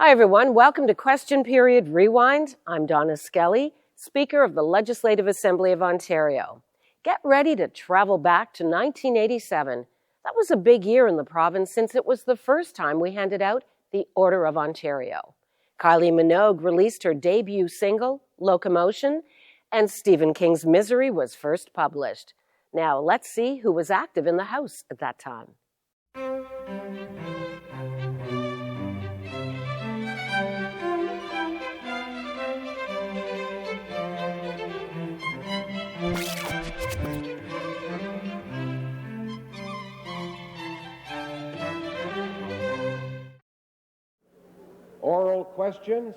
Hi, everyone. Welcome to Question Period Rewind. I'm Donna Skelly, Speaker of the Legislative Assembly of Ontario. Get ready to travel back to 1987. That was a big year in the province since it was the first time we handed out the Order of Ontario. Kylie Minogue released her debut single, Locomotion, and Stephen King's Misery was first published. Now, let's see who was active in the House at that time. Oral questions.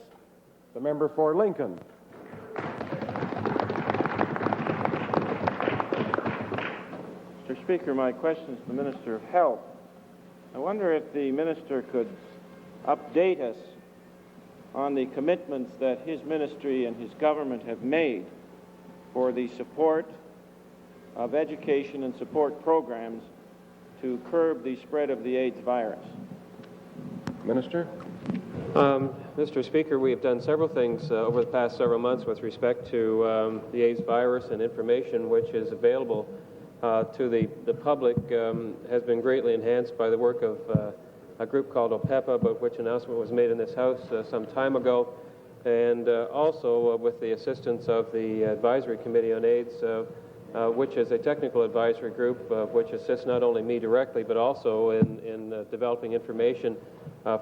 The member for Lincoln. Mr. Speaker, my question is to the Minister of Health. I wonder if the Minister could update us on the commitments that his ministry and his government have made for the support of education and support programs to curb the spread of the AIDS virus. Minister. Mr. Speaker, we have done several things over the past several months with respect to the AIDS virus, and information which is available to the public has been greatly enhanced by the work of a group called OPEPA, about which announcement was made in this House some time ago, and also with the assistance of the Advisory Committee on AIDS, which is a technical advisory group which assists not only me directly but also in developing information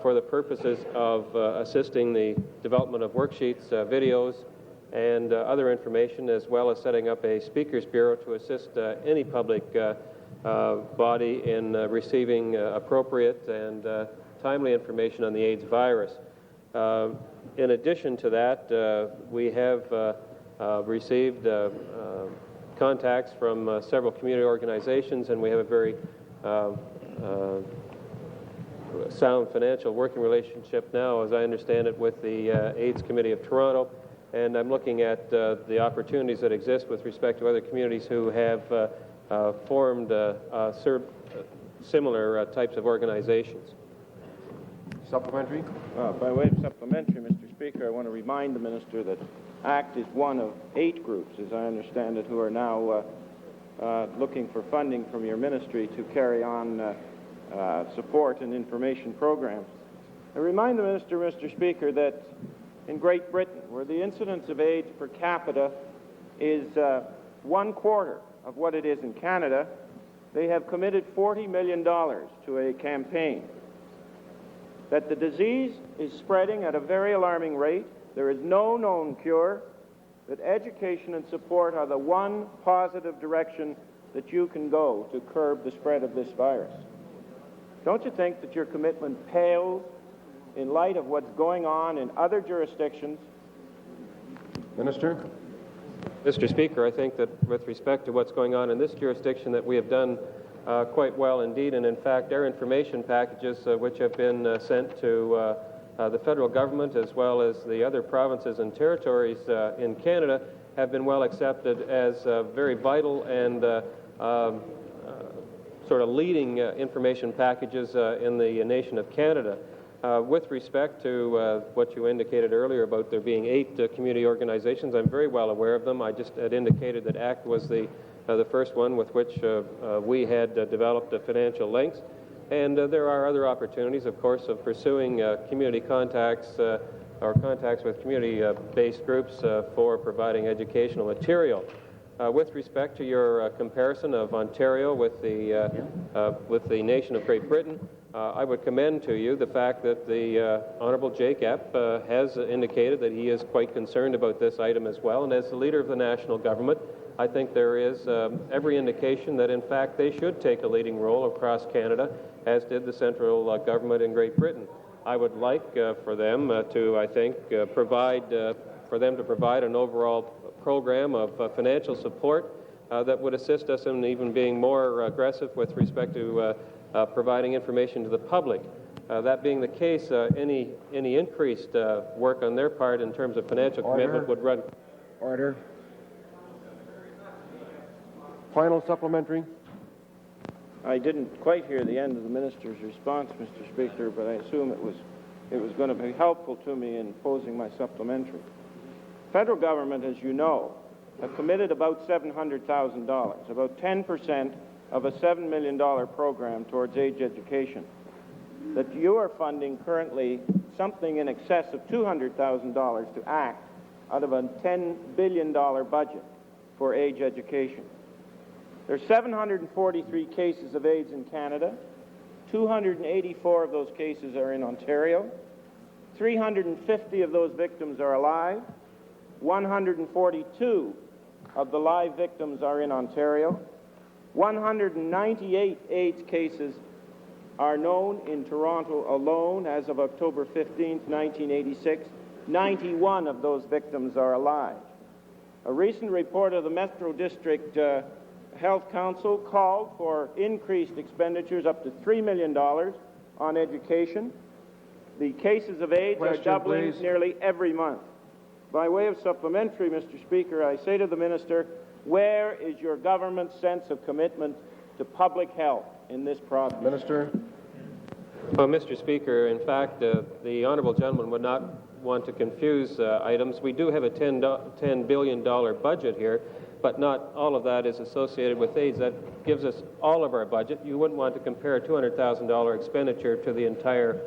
for the purposes of assisting the development of worksheets, videos, and other information, as well as setting up a Speakers Bureau to assist any public body in receiving appropriate and timely information on the AIDS virus. In addition to that, we have received contacts from several community organizations, and we have a very sound financial working relationship now, as I understand it, with the AIDS Committee of Toronto, and I'm looking at the opportunities that exist with respect to other communities who have formed similar types of organizations. Supplementary. By way of supplementary, Mr. Speaker, I want to remind the Minister that ACT is one of 8 groups, as I understand it, who are now looking for funding from your ministry to carry on support and information programs. I remind the Minister, Mr. Speaker, that in Great Britain, where the incidence of AIDS per capita is 1/4 of what it is in Canada, they have committed $40 million to a campaign. That the disease is spreading at a very alarming rate, there is no known cure, that education and support are the one positive direction that you can go to curb the spread of this virus. Don't you think that your commitment pales in light of what's going on in other jurisdictions? Minister. Mr. Speaker, I think that with respect to what's going on in this jurisdiction, that we have done quite well indeed, and in fact our information packages which have been sent to the federal government as well as the other provinces and territories in Canada have been well accepted as very vital and sort of leading information packages in the nation of Canada. With respect to what you indicated earlier about there being 8 community organizations, I'm very well aware of them. I just had indicated that ACT was the first one with which we had developed financial links. And there are other opportunities, of course, of pursuing community contacts or contacts with community-based groups for providing educational material. With respect to your comparison of Ontario with the nation of Great Britain, I would commend to you the fact that the Honourable Jake Epp has indicated that he is quite concerned about this item as well, and as the leader of the national government, I think there is every indication that in fact they should take a leading role across Canada, as did the central government in Great Britain. I would like for them to, I think, provide an overall program of financial support that would assist us in even being more aggressive with respect to providing information to the public. That being the case, any increased work on their part in terms of financial commitment would run. Order. Final supplementary. I didn't quite hear the end of the Minister's response, Mr. Speaker, but I assume it was it was going to be helpful to me in posing my supplementary. Federal government, as you know, have committed about $700,000, about 10% of a $7 million program towards age education. That you are funding currently something in excess of $200,000 to ACT out of a $10 billion budget for age education. There are 743 cases of AIDS in Canada. 284 of those cases are in Ontario. 350 of those victims are alive. 142 of the live victims are in Ontario. 198 AIDS cases are known in Toronto alone as of October 15, 1986. 91 of those victims are alive. A recent report of the Metro District Health Council called for increased expenditures up to $3 million on education. The cases of AIDS are doubling nearly every month. By way of supplementary, Mr. Speaker, I say to the Minister, where is your government's sense of commitment to public health in this province? Minister. Well, Mr. Speaker, in fact, the honourable gentleman would not want to confuse items. We do have a $10 billion budget here, but not all of that is associated with AIDS. That gives us all of our budget. You wouldn't want to compare a $200,000 expenditure to the entire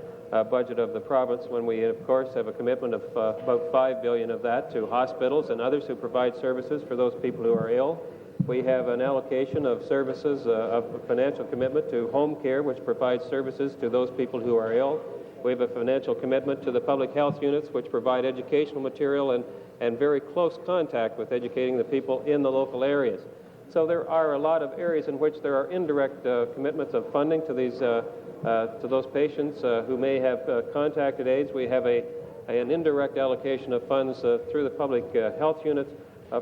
budget of the province when we, of course, have a commitment of about $5 billion of that to hospitals and others who provide services for those people who are ill. We have an allocation of services, of financial commitment to home care, which provides services to those people who are ill. We have a financial commitment to the public health units, which provide educational material and very close contact with educating the people in the local areas. So there are a lot of areas in which there are indirect commitments of funding to these to those patients who may have contacted AIDS. We have an indirect allocation of funds through the public health units,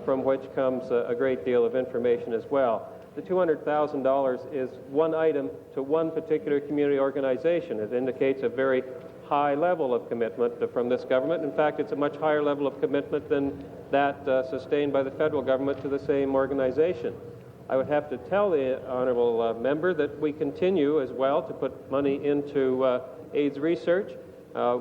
from which comes a great deal of information as well. The $200,000 is one item to one particular community organization. It indicates a very high level of commitment from this government. In fact, it's a much higher level of commitment than that sustained by the federal government to the same organization. I would have to tell the honourable member that we continue as well to put money into AIDS research.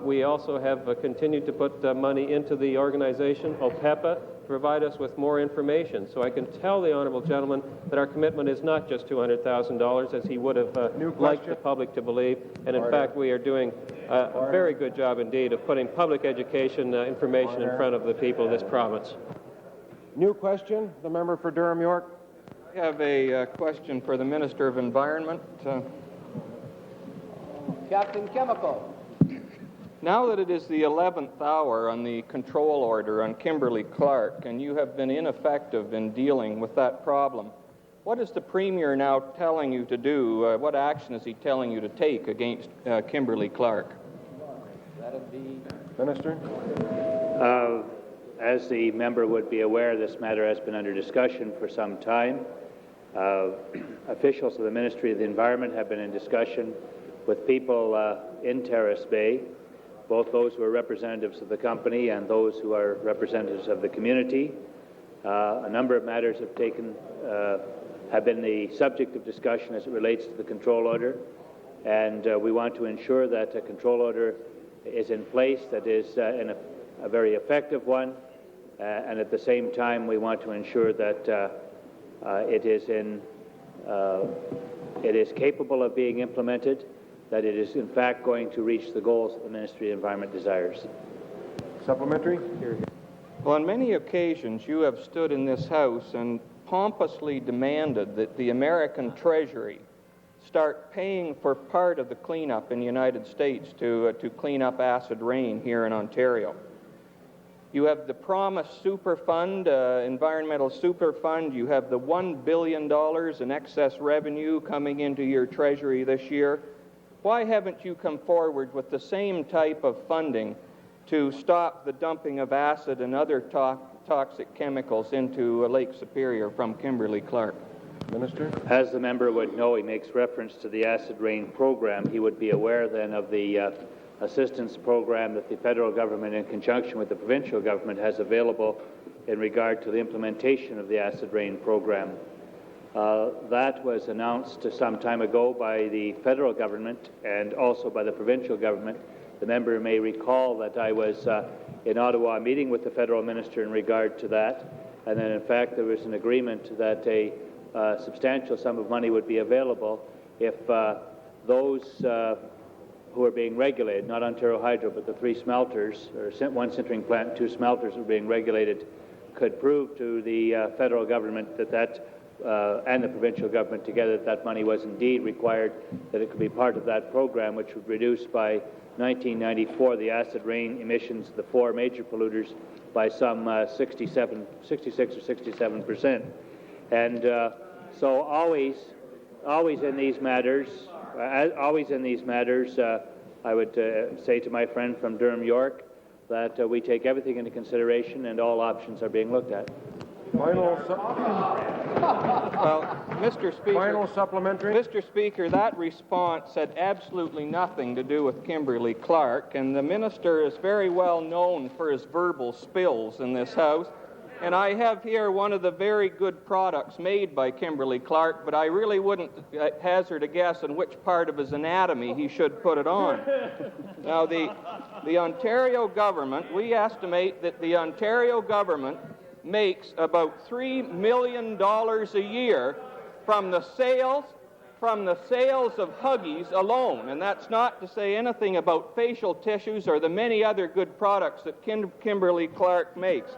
We also have continued to put money into the organization, OPEPA, to provide us with more information. So I can tell the honourable gentleman that our commitment is not just $200,000, as he would have liked the public to believe. And in fact, we are doing a very good job indeed of putting public education information in front of the people of this province. New question, the member for Durham York. I have a question for the Minister of Environment. Captain Chemical. Now that it is the 11th hour on the control order on Kimberly-Clark, and you have been ineffective in dealing with that problem, what is the Premier now telling you to do? What action is he telling you to take against Kimberly-Clark? Minister. As the member would be aware, this matter has been under discussion for some time. Officials of the Ministry of the Environment have been in discussion with people in Terrace Bay, both those who are representatives of the company and those who are representatives of the community. A number of matters have been the subject of discussion as it relates to the control order, and we want to ensure that a control order is in place that is a very effective one, and at the same time we want to ensure that it is capable of being implemented, that it is in fact going to reach the goals that the Ministry of Environment desires. Supplementary. Well, on many occasions you have stood in this House and pompously demanded that the American Treasury start paying for part of the cleanup in the United States to clean up acid rain here in Ontario. You have the promised Superfund, environmental Superfund. You have the $1 billion in excess revenue coming into your Treasury this year. Why haven't you come forward with the same type of funding to stop the dumping of acid and other toxic chemicals into Lake Superior from Kimberly-Clark? Minister. As the member would know, he makes reference to the acid rain program. He would be aware then of the assistance program that the federal government in conjunction with the provincial government has available in regard to the implementation of the acid rain program. That was announced some time ago by the federal government and also by the provincial government The member may recall that I was in Ottawa meeting with the federal minister in regard to that, and then in fact there was an agreement that a substantial sum of money would be available if those who are being regulated, not Ontario Hydro, but the 3 smelters, or 1 sintering plant, 2 smelters were being regulated, could prove to the federal government and the provincial government together that money was indeed required, that it could be part of that program, which would reduce by 1994 the acid rain emissions of the 4 major polluters by some 66 or 67%. And so always in these matters, I would say to my friend from Durham, York, that we take everything into consideration and all options are being looked at. Final supplementary. Mr. Speaker, that response had absolutely nothing to do with Kimberly-Clark, and the minister is very well known for his verbal spills in this House. And I have here one of the very good products made by Kimberly-Clark, but I really wouldn't hazard a guess on which part of his anatomy he should put it on. Now, the Ontario government, we estimate that the Ontario government makes about $3 million a year from the sales of Huggies alone, and that's not to say anything about facial tissues or the many other good products that Kimberly-Clark makes.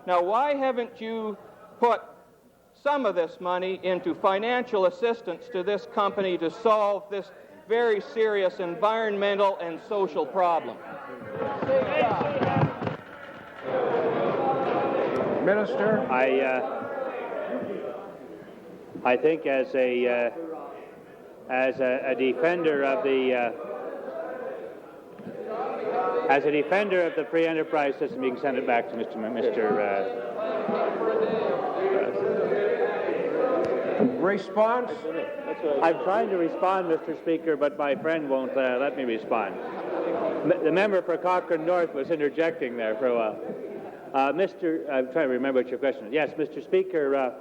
Now, why haven't you put some of this money into financial assistance to this company to solve this very serious environmental and social problem? Minister. I think as a defender of the free enterprise system, you can send it back to Mr. Response. I'm trying to respond, Mr. Speaker, but my friend won't let me respond. The member for Cochrane North was interjecting there for a while. I'm trying to remember what your question is. Yes, Mr. Speaker,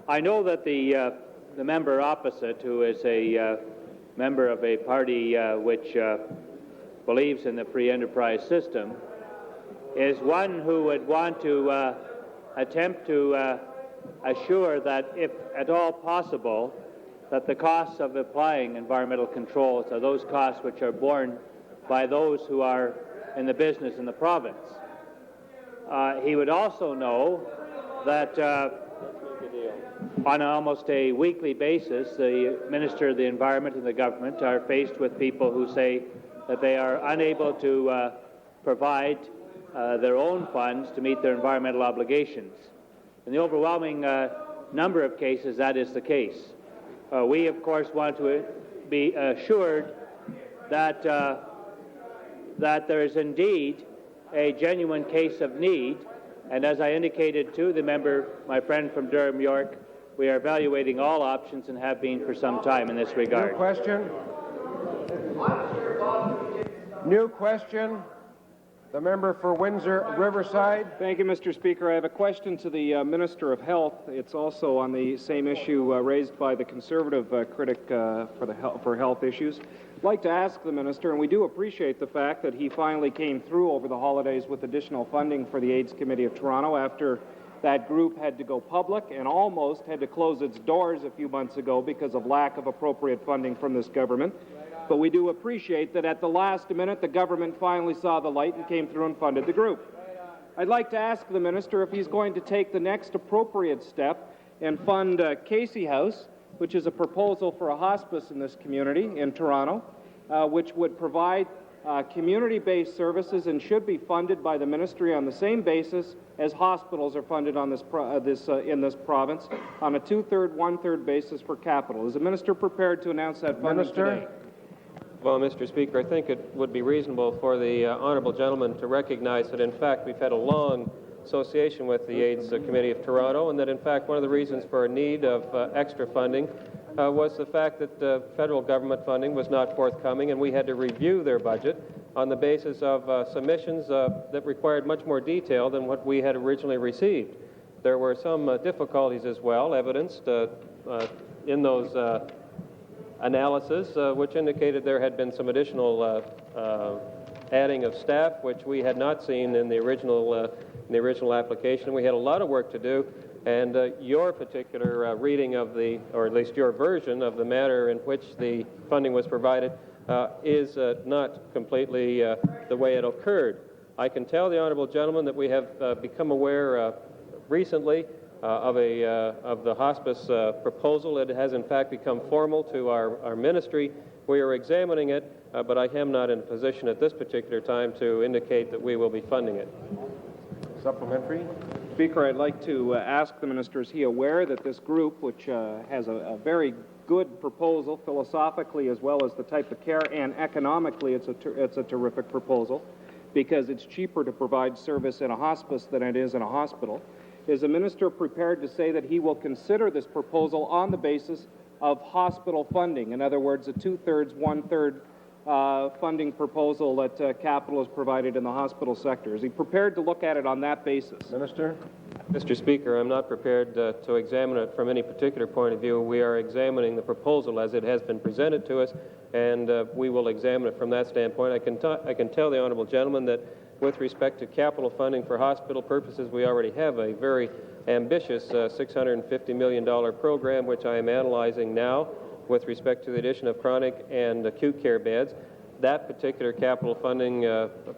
I know that the member opposite, who is a member of a party which believes in the free enterprise system, is one who would want to attempt to assure that, if at all possible, that the costs of applying environmental controls are those costs which are borne by those who are in the business in the province. He would also know that on almost a weekly basis, the Minister of the Environment and the government are faced with people who say that they are unable to provide their own funds to meet their environmental obligations. In the overwhelming number of cases, that is the case. We, of course, want to be assured that there is indeed a genuine case of need, and as I indicated to the member, my friend from Durham, York, we are evaluating all options and have been for some time in this regard. New question. New question. The member for Windsor Riverside. Thank you, Mr. Speaker. I have a question to the Minister of Health. It's also on the same issue raised by the Conservative critic for health issues. I'd like to ask the Minister, and we do appreciate the fact that he finally came through over the holidays with additional funding for the AIDS Committee of Toronto after that group had to go public and almost had to close its doors a few months ago because of lack of appropriate funding from this government. But we do appreciate that at the last minute, the government finally saw the light and came through and funded the group. I'd like to ask the Minister if he's going to take the next appropriate step and fund Casey House, which is a proposal for a hospice in this community in Toronto, which would provide community-based services and should be funded by the ministry on the same basis as hospitals are funded on in this province, on a 2/3, 1/3 basis for capital. Is the minister prepared to announce that funding today? Well, Mr. Speaker, I think it would be reasonable for the honourable gentleman to recognize that, in fact, we've had a long association with the AIDS Committee of Toronto, and that, in fact, one of the reasons for a need of extra funding was the fact that the federal government funding was not forthcoming, and we had to review their budget on the basis of submissions that required much more detail than what we had originally received. There were some difficulties as well, evidenced in those analysis, which indicated there had been some additional adding of staff, which we had not seen in the original application. We had a lot of work to do, and your particular reading of or at least your version of the manner in which the funding was provided is not completely the way it occurred. I can tell the honourable gentleman that we have become aware recently of the hospice proposal. It has in fact become formal to our ministry. We are examining it, but I am not in a position at this particular time to indicate that we will be funding it. Supplementary. Speaker, I'd like to ask the minister, is he aware that this group, which has a very good proposal philosophically as well as the type of care, and economically it's a terrific proposal because it's cheaper to provide service in a hospice than it is in a hospital. Is the minister prepared to say that he will consider this proposal on the basis of hospital funding? In other words, a 2/3, 1/3 funding proposal that capital is provided in the hospital sector. Is he prepared to look at it on that basis? Minister. Mr. Speaker, I'm not prepared to examine it from any particular point of view. We are examining the proposal as it has been presented to us, and we will examine it from that standpoint. I can tell the honourable gentleman that with respect to capital funding for hospital purposes, we already have a very ambitious $650 million program, which I am analyzing now with respect to the addition of chronic and acute care beds. That particular capital funding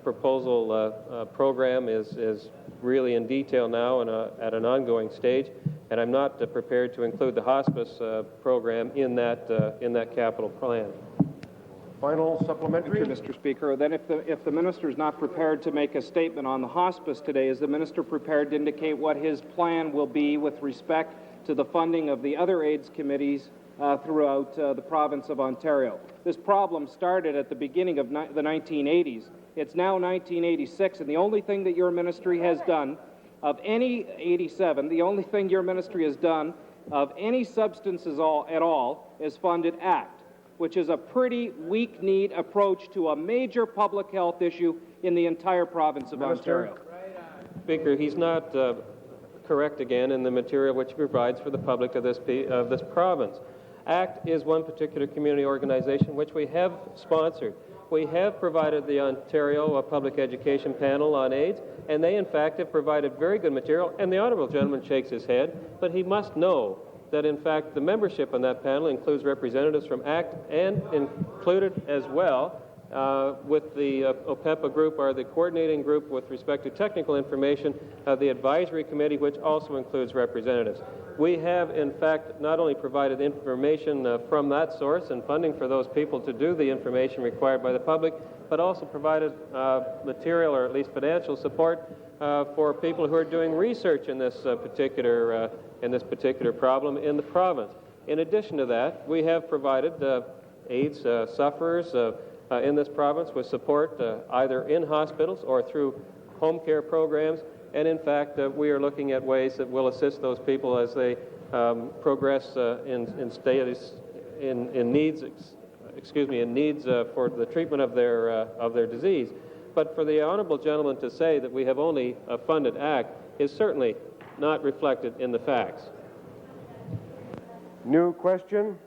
proposal program is really in detail now and at an ongoing stage, and I'm not prepared to include the hospice program in that capital plan. Final supplementary. Thank you, Mr. Speaker. Then if the minister is not prepared to make a statement on the hospice today, is the minister prepared to indicate what his plan will be with respect to the funding of the other AIDS committees throughout the province of Ontario? This problem started at the beginning of the 1980s. It's now 1986, and the only thing that your ministry has done of any 87, the only thing your ministry has done of any substance at all is funded ACT, which is a pretty weak-kneed approach to a major public health issue in the entire province of Ontario. Speaker, he's not correct again in the material which he provides for the public of this province. ACT is one particular community organization which we have sponsored. We have provided the Ontario Public Education Panel on AIDS, and they in fact have provided very good material, and the honourable gentleman shakes his head, but he must know that in fact the membership on that panel includes representatives from ACT and included as well with the OPEPA group, or the coordinating group with respect to technical information, the advisory committee, which also includes representatives. We have in fact not only provided information from that source and funding for those people to do the information required by the public, but also provided material or at least financial support for people who are doing research in this particular problem in the province. In addition to that, we have provided AIDS sufferers in this province with support either in hospitals or through home care programs, and in fact we are looking at ways that will assist those people as they progress in needs for the treatment of their disease. But for the honourable gentleman to say that we have only funded ACT is certainly not reflected in the facts. New question.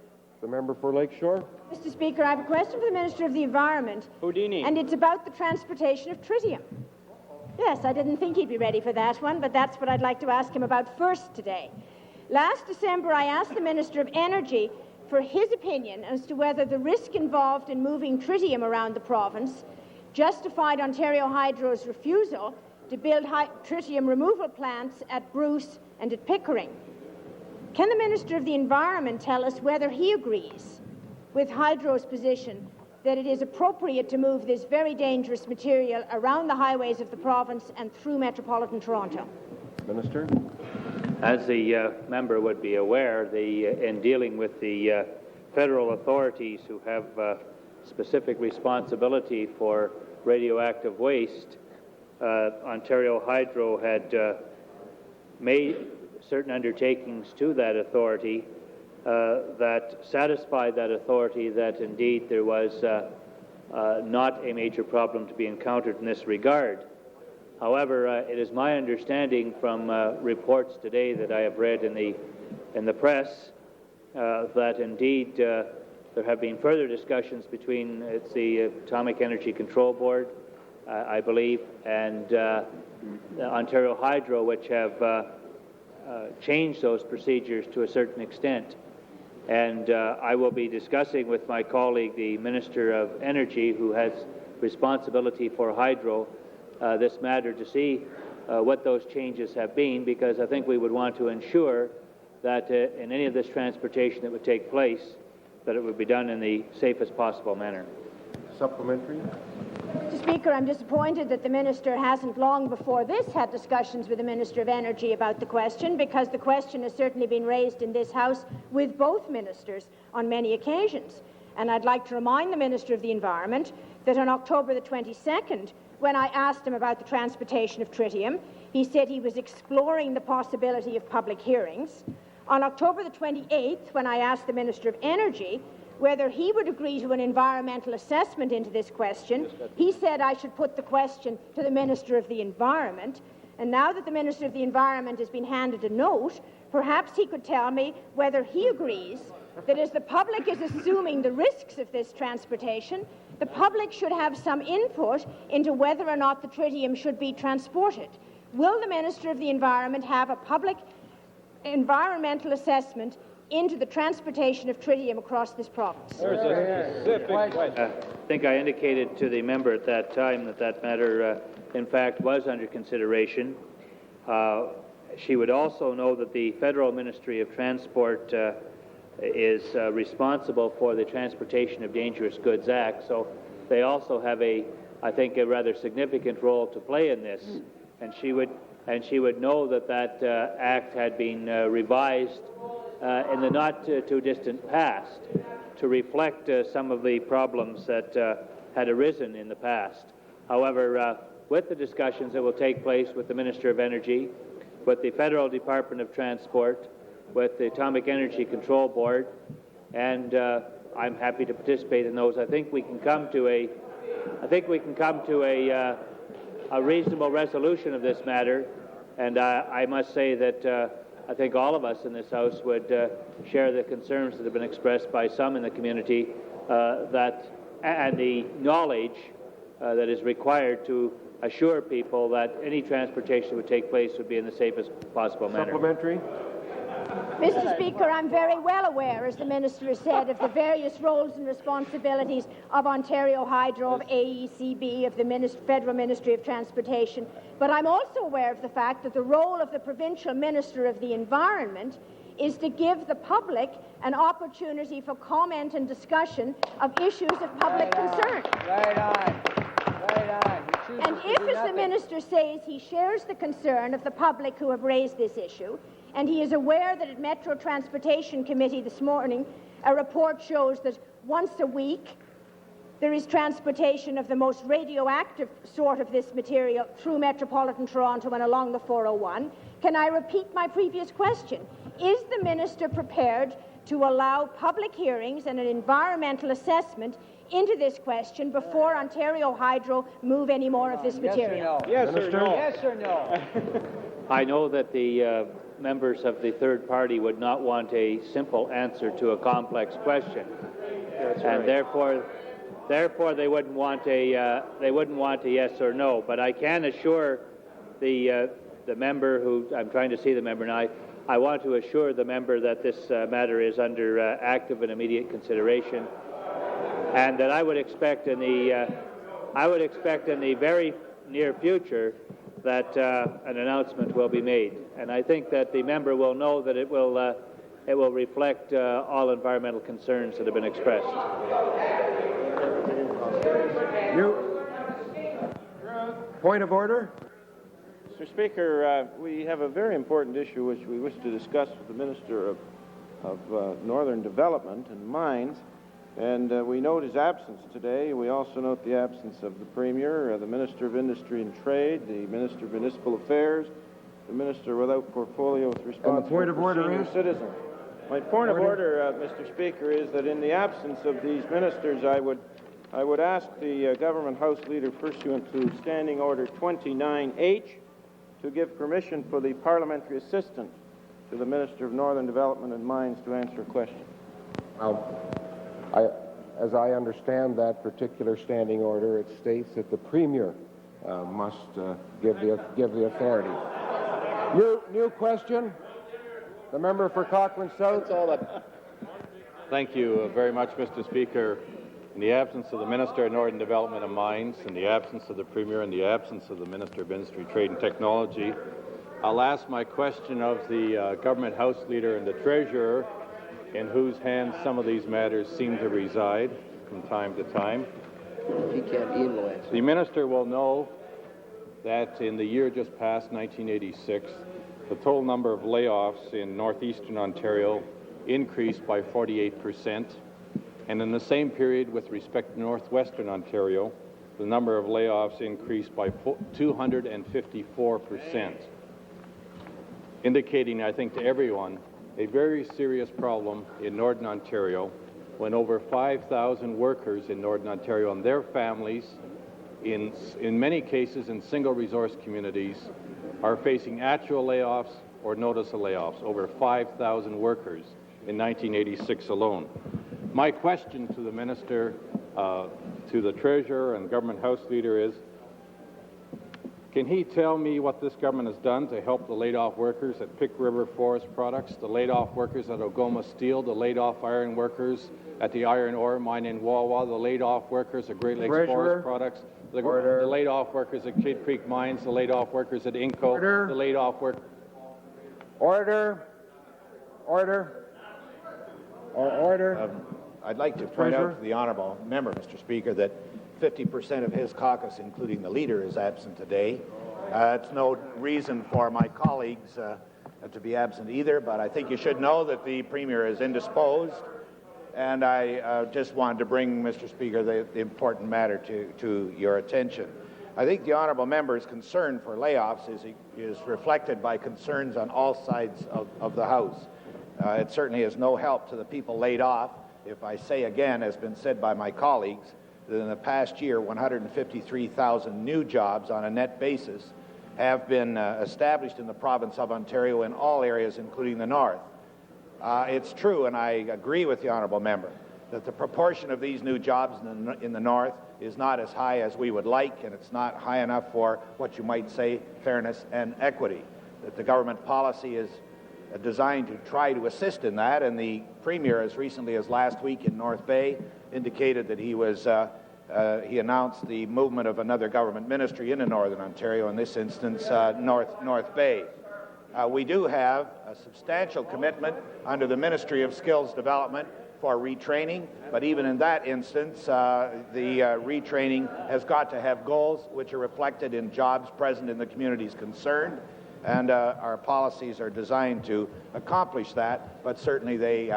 The member for Lakeshore. Mr. Speaker, I have a question for the Minister of the Environment. Houdini. And it's about the transportation of tritium. Yes, I didn't think he'd be ready for that one, but that's what I'd like to ask him about first today. Last December, I asked the Minister of Energy for his opinion as to whether the risk involved in moving tritium around the province justified Ontario Hydro's refusal to build tritium removal plants at Bruce and at Pickering. Can the Minister of the Environment tell us whether he agrees with Hydro's position that it is appropriate to move this very dangerous material around the highways of the province and through metropolitan Toronto? Minister. As the member would be aware, in dealing with the federal authorities who have specific responsibility for radioactive waste, Ontario Hydro had made certain undertakings to that authority that satisfied that authority that indeed there was not a major problem to be encountered in this regard. However, it is my understanding from reports today that I have read in the press that indeed there have been further discussions between the Atomic Energy Control Board I believe, and Ontario Hydro, which have changed those procedures to a certain extent. And I will be discussing with my colleague, the Minister of Energy, who has responsibility for hydro, this matter to see what those changes have been, because I think we would want to ensure that in any of this transportation that would take place, that it would be done in the safest possible manner. Supplementary. Mr. Speaker, I'm disappointed that the Minister hasn't long before this had discussions with the Minister of Energy about the question, because the question has certainly been raised in this House with both ministers on many occasions. And I'd like to remind the Minister of the Environment that on October the 22nd, when I asked him about the transportation of tritium, he said he was exploring the possibility of public hearings. On October the 28th, when I asked the Minister of Energy whether he would agree to an environmental assessment into this question, he said I should put the question to the Minister of the Environment. And now that the Minister of the Environment has been handed a note, perhaps he could tell me whether he agrees that as the public is assuming the risks of this transportation, the public should have some input into whether or not the tritium should be transported. Will the Minister of the Environment have a public environmental assessment into the transportation of tritium across this province? I think I indicated to the member at that time that that matter, in fact, was under consideration. She would also know that the Federal Ministry of Transport is responsible for the Transportation of Dangerous Goods Act, so they also have I think, a rather significant role to play in this. And she would know that that act had been revised in the not too distant past to reflect some of the problems that had arisen in the past. However, with the discussions that will take place with the Minister of Energy, with the Federal Department of Transport, with the Atomic Energy Control Board, and I'm happy to participate in those. I think we can come to a reasonable resolution of this matter, and I must say that I think all of us in this House would share the concerns that have been expressed by some in the community and the knowledge that is required to assure people that any transportation that would take place would be in the safest possible manner. Supplementary. Mr. Speaker, I'm very well aware, as the Minister has said, of the various roles and responsibilities of Ontario Hydro, of AECB, of the Federal Ministry of Transportation, but I'm also aware of the fact that the role of the Provincial Minister of the Environment is to give the public an opportunity for comment and discussion of issues of public concern. Right on. Right on. And if, as the Minister says, he shares the concern of the public who have raised this issue, and he is aware that at Metro Transportation Committee this morning, a report shows that once a week there is transportation of the most radioactive sort of this material through metropolitan Toronto and along the 401. Can I repeat my previous question? Is the Minister prepared to allow public hearings and an environmental assessment into this question before Ontario Hydro move any more of this material? Yes or no? Yes or no? Yes or no? I know that the members of the third party would not want a simple answer to a complex question, and therefore they wouldn't want a yes or no. But I can assure the member who I'm trying to see the member now. I want to assure the member that this matter is under active and immediate consideration, and that I would expect in the very near future that an announcement will be made. And I think that the member will know that it will reflect all environmental concerns that have been expressed. Point of order. Mr. Speaker, we have a very important issue which we wish to discuss with the Minister of Northern Development and Mines, and we note his absence today. We also note the absence of the Premier, the Minister of Industry and Trade, the Minister of Municipal Affairs, the Minister without portfolio with responsibility for senior citizens. My point of order, Mr. Speaker, is that in the absence of these ministers, I would ask the Government House Leader, pursuant to Standing Order 29H, to give permission for the Parliamentary Assistant to the Minister of Northern Development and Mines to answer a question. As I understand that particular standing order, it states that the Premier must give the authority. New question. The member for Cochrane South. Thank you very much, Mr. Speaker. In the absence of the Minister of Northern Development and Mines, in the absence of the Premier, in the absence of the Minister of Industry, Trade and Technology, I'll ask my question of the Government House Leader and the Treasurer, in whose hands some of these matters seem to reside from time to time. He can't influence. The Minister will know that in the year just past, 1986, the total number of layoffs in northeastern Ontario increased by 48%, and in the same period with respect to northwestern Ontario, the number of layoffs increased by 254%, indicating, I think, to everyone, a very serious problem in Northern Ontario when over 5,000 workers in Northern Ontario and their families, in many cases in single resource communities, are facing actual layoffs or notice of layoffs, over 5,000 workers in 1986 alone. My question to the Minister, to the Treasurer and Government House Leader is, can he tell me what this government has done to help the laid-off workers at Pick River Forest Products, the laid-off workers at Algoma Steel, the laid-off iron workers at the iron ore mine in Wawa, the laid-off workers at Great Lakes Forest Products, the laid-off workers at Kid Creek Mines, the laid-off workers at Inco, the laid-off workers... Order. I'd like to point out to the honourable member, Mr. Speaker, that 50% of his caucus, including the leader, is absent today. It's no reason for my colleagues to be absent either, but I think you should know that the Premier is indisposed, and I just wanted to bring, Mr. Speaker, the important matter to your attention. I think the honourable member's concern for layoffs is reflected by concerns on all sides of the House. It certainly is no help to the people laid off if I say again, as has been said by my colleagues, that in the past year, 153,000 new jobs on a net basis have been established in the province of Ontario in all areas, including the north. It's true, and I agree with the honourable member, that the proportion of these new jobs in the north is not as high as we would like, and it's not high enough for what you might say fairness and equity. That the government policy is designed to try to assist in that, and the Premier, as recently as last week in North Bay, indicated that he announced the movement of another government ministry into Northern Ontario, in this instance North Bay. We do have a substantial commitment under the Ministry of Skills Development for retraining, but even in that instance, the retraining has got to have goals which are reflected in jobs present in the communities concerned, and our policies are designed to accomplish that, but certainly they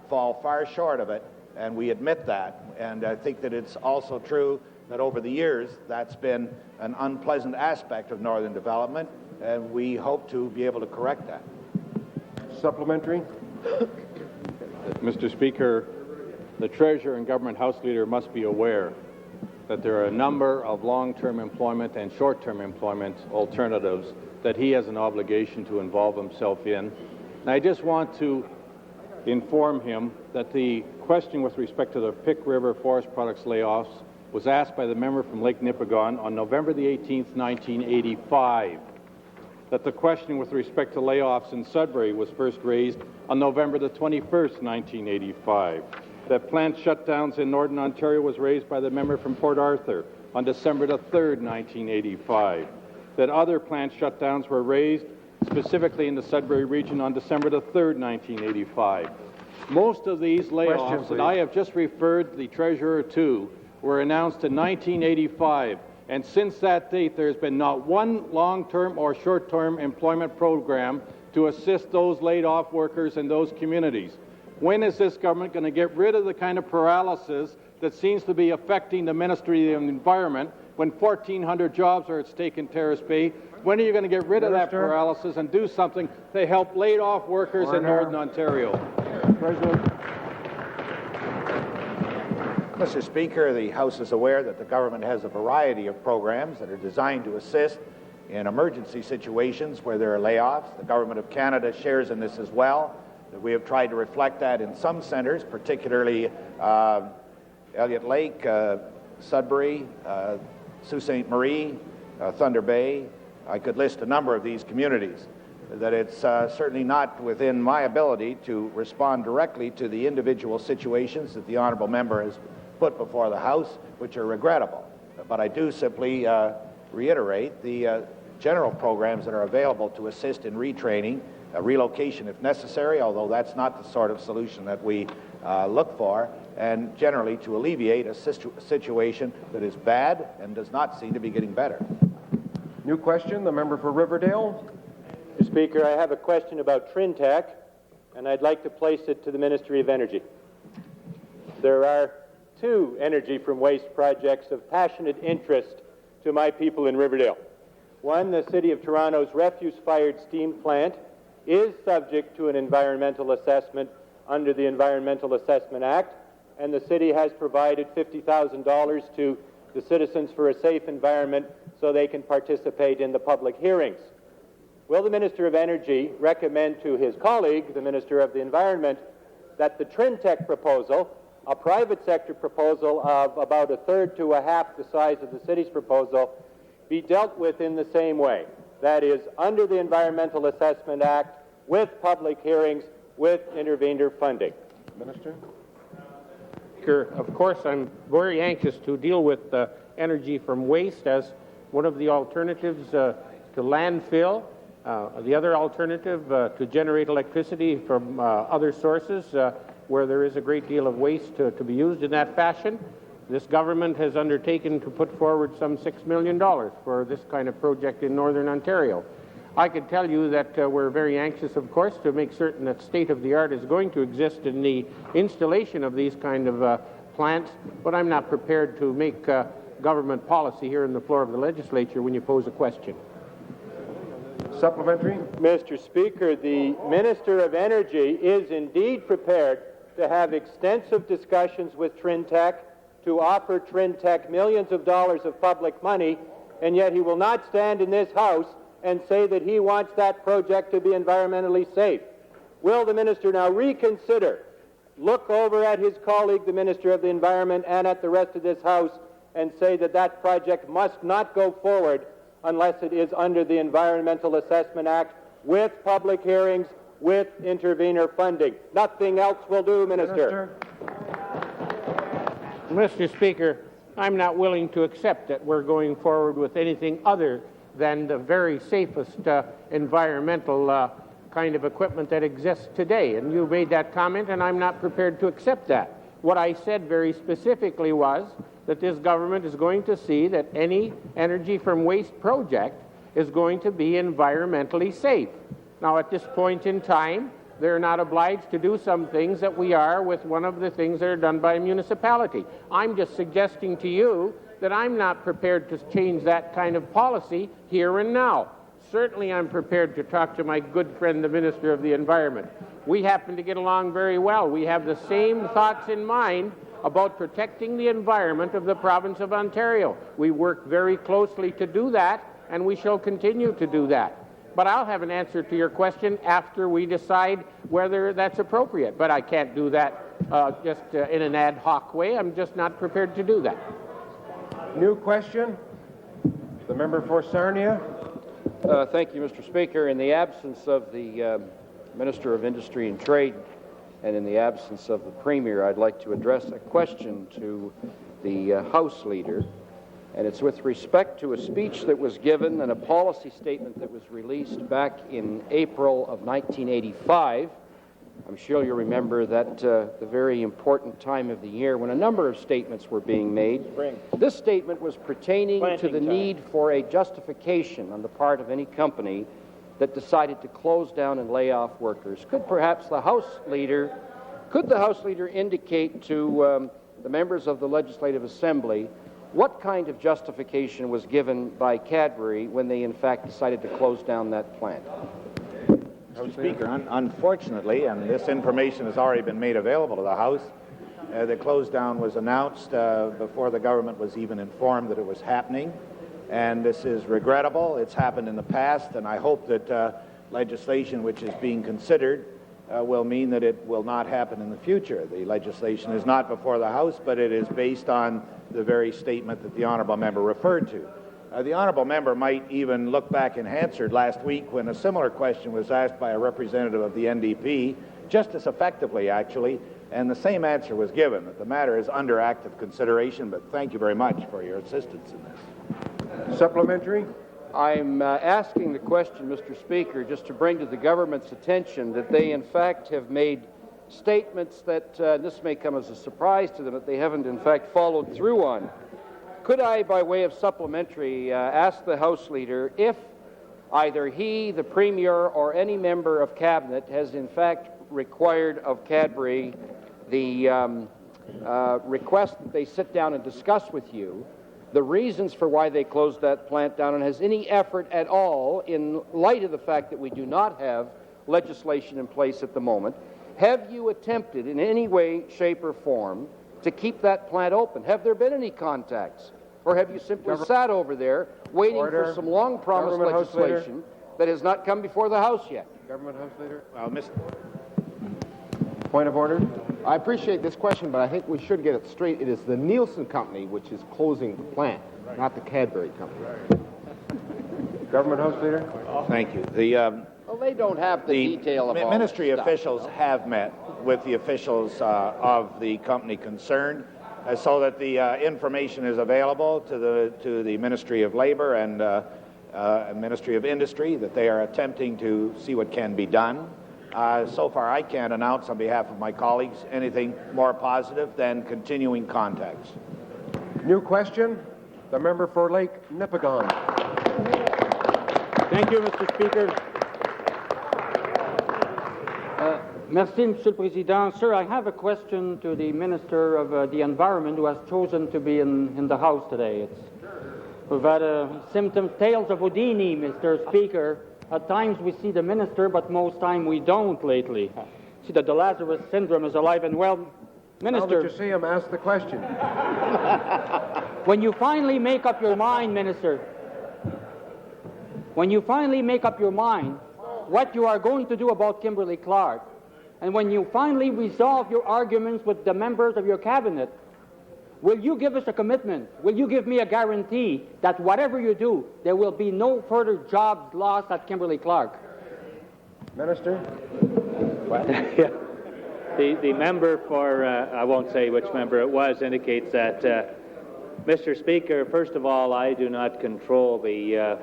fall far short of it, and we admit that. And I think that it's also true that over the years that's been an unpleasant aspect of Northern development, and we hope to be able to correct that. Supplementary. Mr. Speaker, the Treasurer and Government House Leader must be aware that there are a number of long-term employment and short-term employment alternatives that he has an obligation to involve himself in. And I just want to inform him that the question with respect to the Pick River Forest Products layoffs was asked by the member from Lake Nipigon on November the 18th, 1985. That the question with respect to layoffs in Sudbury was first raised on November the 21st, 1985. That plant shutdowns in Northern Ontario was raised by the member from Port Arthur on December the 3rd, 1985. That other plant shutdowns were raised specifically in the Sudbury region on December the 3rd, 1985. Most of these layoffs that I have just referred the Treasurer to were announced in 1985, and since that date there has been not one long-term or short-term employment program to assist those laid-off workers in those communities. When is this government going to get rid of the kind of paralysis that seems to be affecting the Ministry of the Environment when 1,400 jobs are at stake in Terrace Bay? When are you going to get rid of that paralysis and do something to help laid-off workers in Northern Ontario? Mr. Speaker, the House is aware that the government has a variety of programs that are designed to assist in emergency situations where there are layoffs. The Government of Canada shares in this as well. We have tried to reflect that in some centres, particularly Elliott Lake, Sudbury, Sault Ste. Marie, Thunder Bay. I could list a number of these communities. That it's certainly not within my ability to respond directly to the individual situations that the honourable member has put before the House, which are regrettable. But I do simply reiterate the general programs that are available to assist in retraining, relocation if necessary, although that's not the sort of solution that we look for, and generally to alleviate a situation that is bad and does not seem to be getting better. New question, the member for Riverdale. Mr. Speaker, I have a question about Trintec, and I'd like to place it to the Ministry of Energy. There are two energy from waste projects of passionate interest to my people in Riverdale. One, the City of Toronto's refuse-fired steam plant, is subject to an environmental assessment under the Environmental Assessment Act, and the city has provided $50,000 to the Citizens for a Safe Environment so they can participate in the public hearings. Will the Minister of Energy recommend to his colleague, the Minister of the Environment, that the Trintec proposal, a private sector proposal of about a third to a half the size of the city's proposal, be dealt with in the same way? That is, under the Environmental Assessment Act, with public hearings, with intervenor funding. Minister? Speaker, of course, I'm very anxious to deal with energy from waste as one of the alternatives to landfill. The other alternative to generate electricity from other sources where there is a great deal of waste to be used in that fashion. This government has undertaken to put forward some $6 million for this kind of project in Northern Ontario. I can tell you that we're very anxious, of course, to make certain that state-of-the-art is going to exist in the installation of these kind of plants, but I'm not prepared to make government policy here on the floor of the legislature when you pose a question. Supplementary. Mr. Speaker, the Minister of Energy is indeed prepared to have extensive discussions with Trintec to offer Trintec millions of dollars of public money, and yet he will not stand in this House and say that he wants that project to be environmentally safe. Will the Minister now reconsider, look over at his colleague, the Minister of the Environment, and at the rest of this House, and say that that project must not go forward unless it is under the Environmental Assessment Act, with public hearings, with intervenor funding? Nothing else will do, Minister. Mr. Speaker, I'm not willing to accept that we're going forward with anything other than the very safest environmental kind of equipment that exists today. And you made that comment, and I'm not prepared to accept that. What I said very specifically was that this government is going to see that any energy from waste project is going to be environmentally safe. Now, at this point in time, they're not obliged to do some things that we are with one of the things that are done by a municipality. I'm just suggesting to you that I'm not prepared to change that kind of policy here and now. Certainly I'm prepared to talk to my good friend, the Minister of the Environment. We happen to get along very well. We have the same thoughts in mind about protecting the environment of the province of Ontario. We work very closely to do that, and we shall continue to do that. But I'll have an answer to your question after we decide whether that's appropriate. But I can't do that just in an ad hoc way. I'm just not prepared to do that. New question, the member for Sarnia. Thank you, Mr. Speaker. In the absence of the Minister of Industry and Trade and in the absence of the Premier, I'd like to address a question to the House Leader, and it's with respect to a speech that was given and a policy statement that was released back in April of 1985. I'm sure you remember that the very important time of the year when a number of statements were being made. This statement was pertaining to the need for a justification on the part of any company that decided to close down and lay off workers. Could perhaps the House Leader indicate to the members of the Legislative Assembly what kind of justification was given by Cadbury when they in fact decided to close down that plant? Mr. Speaker, unfortunately, and this information has already been made available to the House, the close down was announced before the government was even informed that it was happening, and this is regrettable. It's happened in the past, and I hope that legislation which is being considered will mean that it will not happen in the future. The legislation is not before the House, but it is based on the very statement that the honourable member referred to. The honourable member might even look back in Hansard last week when a similar question was asked by a representative of the NDP, just as effectively, actually, and the same answer was given, that the matter is under active consideration, but thank you very much for your assistance in this. Supplementary? I'm asking the question, Mr. Speaker, just to bring to the government's attention that they, in fact, have made statements that, this may come as a surprise to them, that they haven't, in fact, followed through on. Could I, by way of supplementary, ask the House Leader if either he, the Premier, or any member of Cabinet has, in fact, required of Cadbury the request that they sit down and discuss with you the reasons for why they closed that plant down, and has any effort at all, in light of the fact that we do not have legislation in place at the moment, have you attempted in any way, shape, or form to keep that plant open? Have there been any contacts? Or have you simply sat over there waiting for some long-promised legislation that has not come before the House yet? Government House Leader? Well, Point of order. I appreciate this question, but I think we should get it straight. It is the Nielsen Company which is closing the plant, not the Cadbury Company. Government House Leader? Thank you. Well, they don't have the detail of all ministry this stuff. officials have met with the officials of the company concerned, so that the information is available to the Ministry of Labour and Ministry of Industry, that they are attempting to see what can be done. So far, I can't announce on behalf of my colleagues anything more positive than continuing contacts. New question. The member for Lake Nipigon. Thank you, Mr. Speaker. Merci, Monsieur le Président. Sir, I have a question to the Minister of the Environment, who has chosen to be in the House today. We've had tales of Houdini, Mr. Speaker. At times we see the minister, but most time we don't lately. See that the Lazarus syndrome is alive and well. Minister, now that you see him, ask the question. When you finally make up your mind, Minister, when you finally make up your mind what you are going to do about Kimberly-Clark, and when you finally resolve your arguments with the members of your cabinet, will you give us a commitment? Will you give me a guarantee that whatever you do, there will be no further jobs lost at Kimberly-Clark? Minister? The member for, I won't say which member it was, indicates that, Mr. Speaker, first of all, I do not control the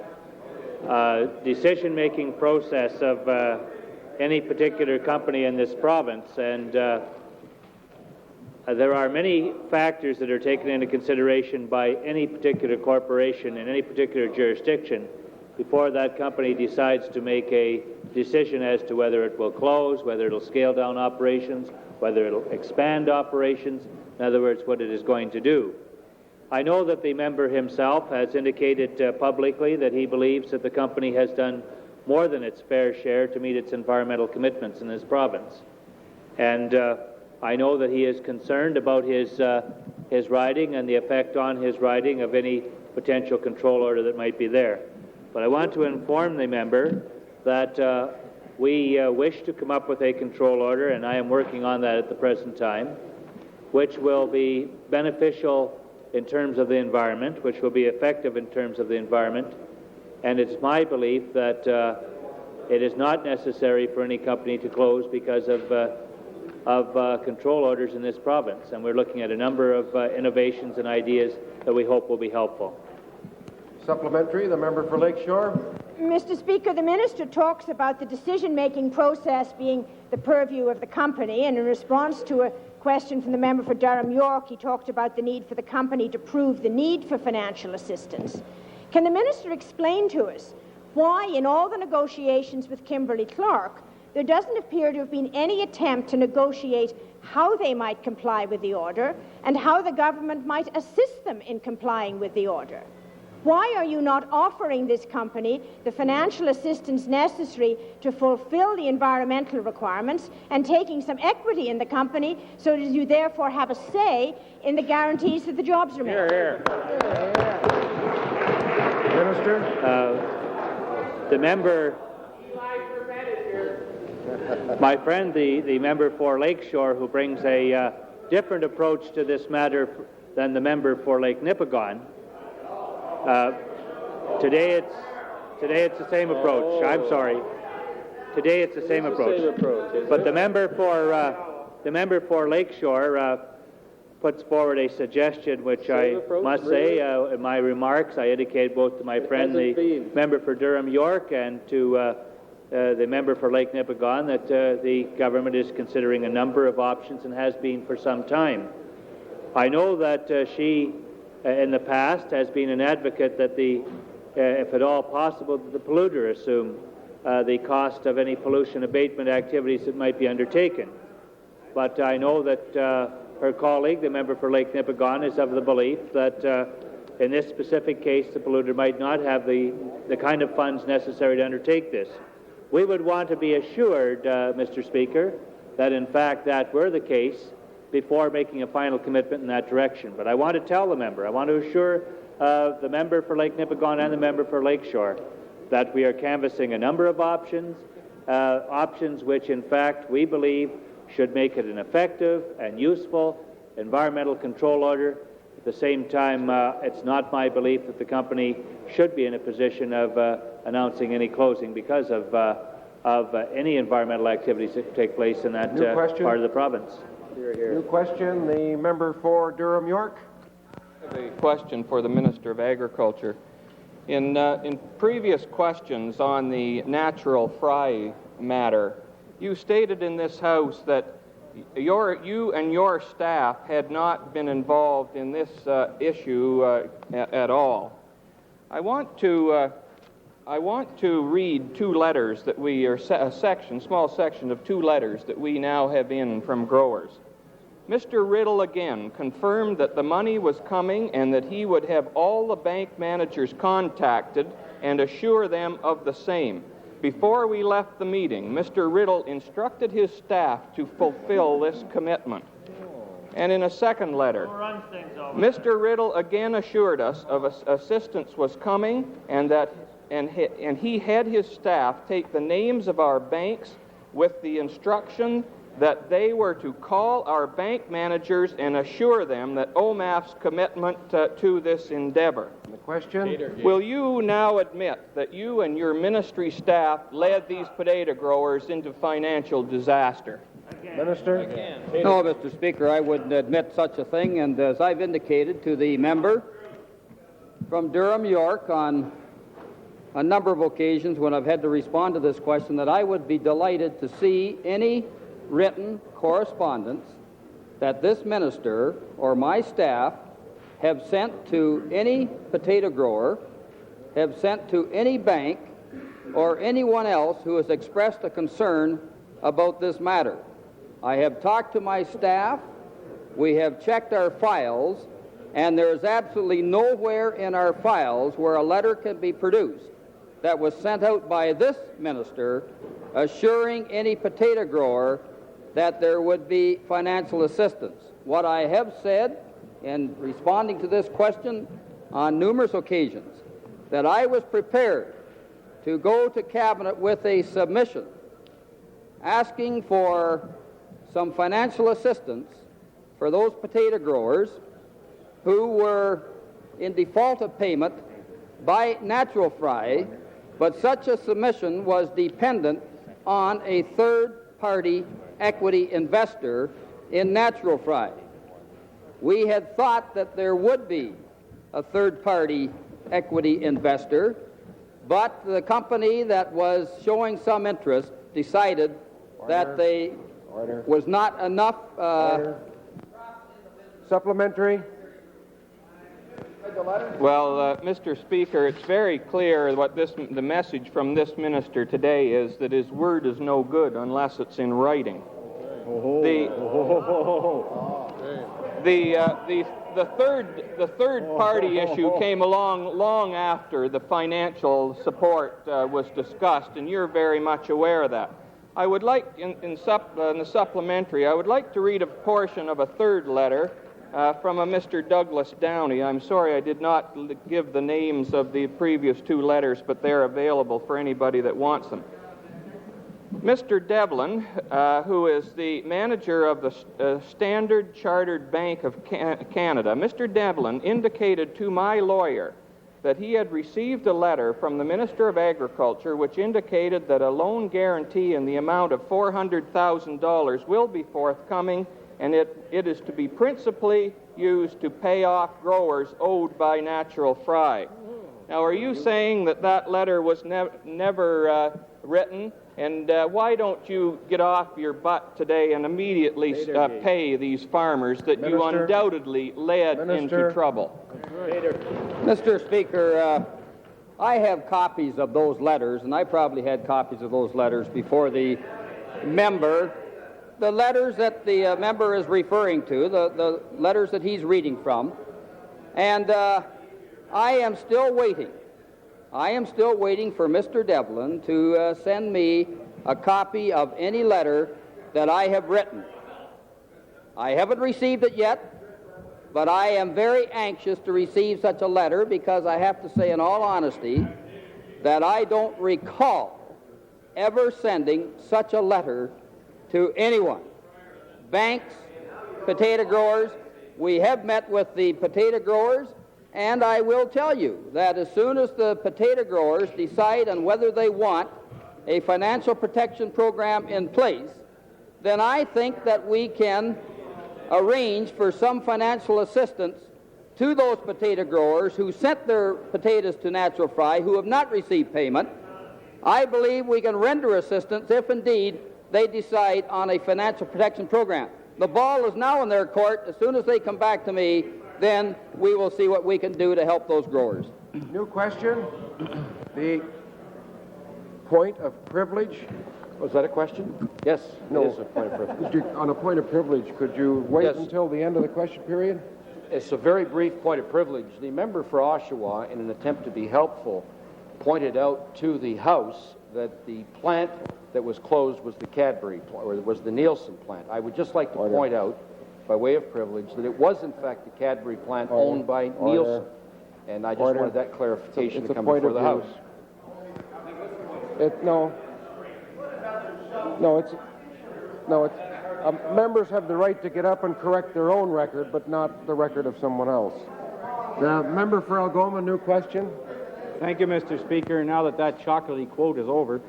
decision-making process of any particular company in this province, and there are many factors that are taken into consideration by any particular corporation in any particular jurisdiction before that company decides to make a decision as to whether it will close, whether it will scale down operations, whether it will expand operations, in other words, what it is going to do. I know that the member himself has indicated publicly that he believes that the company has done more than its fair share to meet its environmental commitments in this province. And I know that he is concerned about his riding and the effect on his riding of any potential control order that might be there. But I want to inform the member that we wish to come up with a control order, and I am working on that at the present time, which will be beneficial in terms of the environment, which will be effective in terms of the environment. And it's my belief that it is not necessary for any company to close because of control orders in this province. And we're looking at a number of innovations and ideas that we hope will be helpful. Supplementary, the member for Lakeshore. Mr. Speaker, the minister talks about the decision-making process being the purview of the company, and in response to a question from the member for Durham York, he talked about the need for the company to prove the need for financial assistance. Can the minister explain to us why, in all the negotiations with Kimberly-Clark, there doesn't appear to have been any attempt to negotiate how they might comply with the order and how the government might assist them in complying with the order? Why are you not offering this company the financial assistance necessary to fulfill the environmental requirements and taking some equity in the company so that you therefore have a say in the guarantees that the jobs remain? Minister? The member, my friend, the member for Lakeshore, who brings a different approach to this matter than the member for Lake Nipigon, Today it's the same approach. I'm sorry. Today it's the same approach. But the member for Lakeshore puts forward a suggestion which I must say, in my remarks, I indicate both to my friend, the member for Durham York, and to the member for Lake Nipigon, that the government is considering a number of options and has been for some time. I know that she, in the past, has been an advocate that if at all possible, that the polluter assume the cost of any pollution abatement activities that might be undertaken. But I know that her colleague, the member for Lake Nipigon, is of the belief that in this specific case, the polluter might not have the kind of funds necessary to undertake this. We would want to be assured, Mr. Speaker, that in fact that were the case before making a final commitment in that direction. But I want to tell the member, I want to assure the member for Lake Nipigon and the member for Lakeshore that we are canvassing a number of options, options which in fact we believe should make it an effective and useful environmental control order. At the same time, it's not my belief that the company should be in a position of announcing any closing because of any environmental activities that take place in that part of the province. New question, the member for Durham York. I have a question for the Minister of Agriculture. In previous questions on the natural fry matter, you stated in this House that you and your staff had not been involved in this issue at all. I want to read two letters that we, or a small section of two letters that we now have in from growers. Mr. Riddle again confirmed that the money was coming and that he would have all the bank managers contacted and assure them of the same. Before we left the meeting, Mr. Riddle instructed his staff to fulfill this commitment. And in a second letter, Mr. Riddle again assured us of assistance was coming and he had his staff take the names of our banks with the instruction that they were to call our bank managers and assure them that OMAF's commitment to this endeavor. The question? Will you now admit that you and your ministry staff led these potato growers into financial disaster? Minister? No, Mr. Speaker, I wouldn't admit such a thing, and as I've indicated to the member from Durham York on a number of occasions when I've had to respond to this question, that I would be delighted to see any written correspondence that this minister or my staff have sent to any potato grower, have sent to any bank, or anyone else who has expressed a concern about this matter. I have talked to my staff, we have checked our files, and there is absolutely nowhere in our files where a letter can be produced that was sent out by this minister assuring any potato grower that there would be financial assistance. What I have said in responding to this question on numerous occasions, that I was prepared to go to Cabinet with a submission asking for some financial assistance for those potato growers who were in default of payment by Natural Fry, but such a submission was dependent on a third-party equity investor in Natural Fry. We had thought that there would be a third-party equity investor, but the company that was showing some interest decided that they was not enough. Supplementary. Well, Mr. Speaker, it's very clear what the message from this minister today is, that his word is no good unless it's in writing. The third party issue came along long after the financial support was discussed, and you're very much aware of that. I would like, in the supplementary, I would like to read a portion of a third letter from a Mr. Douglas Downey. I'm sorry I did not give the names of the previous two letters, but they're available for anybody that wants them. Mr. Devlin, who is the manager of the Standard Chartered Bank of Canada, Mr. Devlin indicated to my lawyer that he had received a letter from the Minister of Agriculture which indicated that a loan guarantee in the amount of $400,000 will be forthcoming, and it is to be principally used to pay off growers owed by Natural Fry. Now, are you saying that that letter was never written? And why don't you get off your butt today and immediately pay these farmers that you undoubtedly led into trouble? Mr. Speaker, I have copies of those letters, and I probably had copies of those letters before the member. The letters that the member is referring to, the letters that he's reading from, and I am still waiting. I am still waiting for Mr. Devlin to send me a copy of any letter that I have written. I haven't received it yet, but I am very anxious to receive such a letter because I have to say in all honesty that I don't recall ever sending such a letter to anyone. Banks, potato growers, we have met with the potato growers, and I will tell you that as soon as the potato growers decide on whether they want a financial protection program in place, then I think that we can arrange for some financial assistance to those potato growers who sent their potatoes to Natural Fry who have not received payment. I believe we can render assistance if indeed they decide on a financial protection program. The ball is now in their court. As soon as they come back to me, then we will see what we can do to help those growers. New question. The point of privilege. Was that a question? Yes, No. it is a point of privilege. On a point of privilege, could you wait Yes. until the end of the question period? It's a very brief point of privilege. The member for Oshawa, in an attempt to be helpful, pointed out to the House that the plant that was closed was the Cadbury plant, or was the Nielsen plant. I would just like to point out, by way of privilege, that it was in fact the Cadbury plant owned by Nielsen. And I just wanted that clarification to come before the House. Members have the right to get up and correct their own record, but not the record of someone else. The member for Algoma, new question. Thank you, Mr. Speaker. Now that that chocolatey quote is over,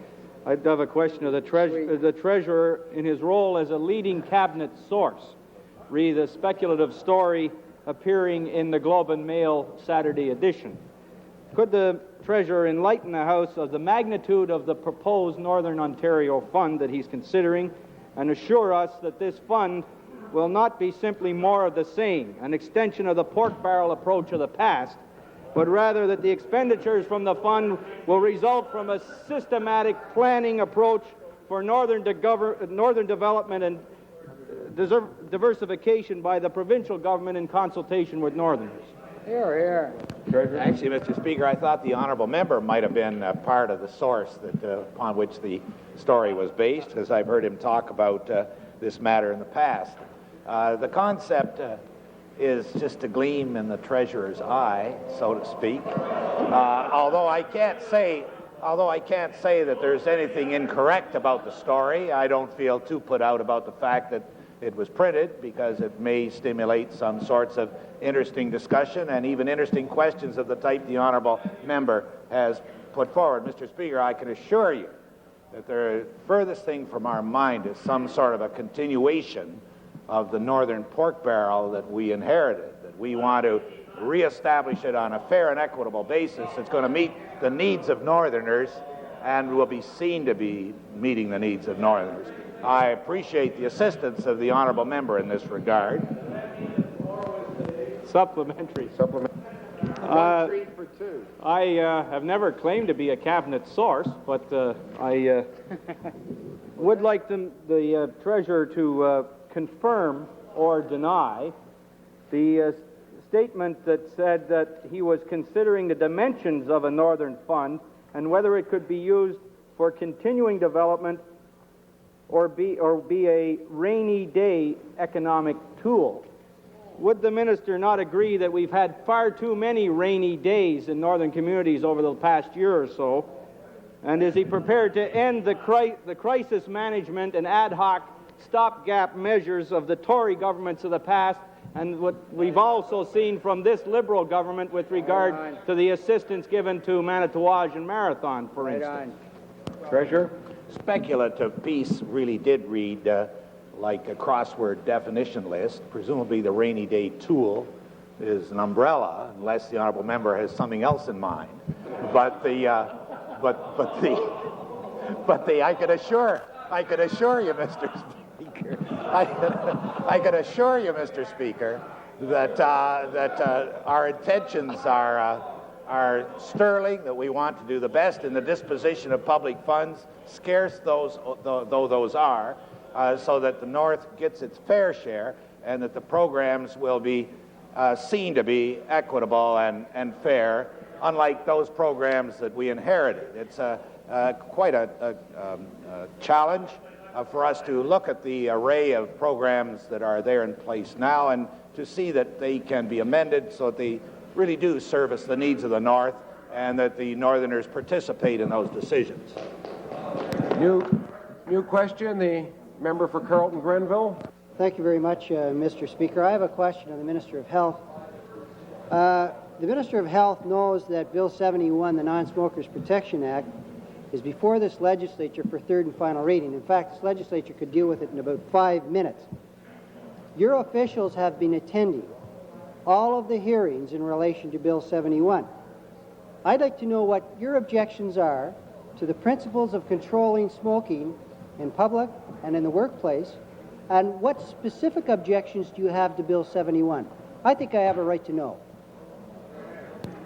I'd have a question of the Treasurer in his role as a leading cabinet source. Re the speculative story appearing in the Globe and Mail Saturday edition. Could the Treasurer enlighten the House of the magnitude of the proposed Northern Ontario Fund that he's considering and assure us that this fund will not be simply more of the same, an extension of the pork barrel approach of the past, but rather that the expenditures from the fund will result from a systematic planning approach for northern development and diversification by the provincial government in consultation with Northerners. Here, here. Actually, Mr. Speaker, I thought the honourable member might have been part of the source that, upon which the story was based, because I've heard him talk about this matter in the past. The concept is just a gleam in the Treasurer's eye, so to speak. Although I can't say that there's anything incorrect about the story, I don't feel too put out about the fact that it was printed, because it may stimulate some sorts of interesting discussion and even interesting questions of the type the honourable member has put forward. Mr. Speaker, I can assure you that the furthest thing from our mind is some sort of a continuation of the northern pork barrel that we inherited, that we want to reestablish it on a fair and equitable basis. It's going to meet the needs of Northerners and will be seen to be meeting the needs of Northerners. I appreciate the assistance of the honourable member in this regard. Supplementary. I have never claimed to be a cabinet source, but I would like the Treasurer to confirm or deny the statement that said that he was considering the dimensions of a Northern Fund and whether it could be used for continuing development or be a rainy day economic tool. Would the Minister not agree that we've had far too many rainy days in northern communities over the past year or so? And is he prepared to end the crisis management and ad hoc stopgap measures of the Tory governments of the past and what we've also seen from this Liberal government with regard to the assistance given to Manitowage and Marathon, for instance. Treasurer? Speculative piece really did read like a crossword definition list. Presumably the rainy day tool is an umbrella, unless the honourable member has something else in mind. But I could assure you, Mr. Speaker, I could assure you, Mr. Speaker, that our intentions are sterling, that we want to do the best in the disposition of public funds, scarce though those are, so that the North gets its fair share and that the programs will be seen to be equitable and fair, unlike those programs that we inherited. It's quite a challenge for us to look at the array of programs that are there in place now and to see that they can be amended so that they really do service the needs of the North and that the Northerners participate in those decisions. New question, the member for Carleton Grenville. Thank you very much, Mr. Speaker. I have a question of the Minister of Health. The Minister of Health knows that Bill 71, the Non-Smokers Protection Act, is before this legislature for third and final reading. In fact, this legislature could deal with it in about 5 minutes. Your officials have been attending all of the hearings in relation to Bill 71. I'd like to know what your objections are to the principles of controlling smoking in public and in the workplace, and what specific objections do you have to Bill 71? I think I have a right to know.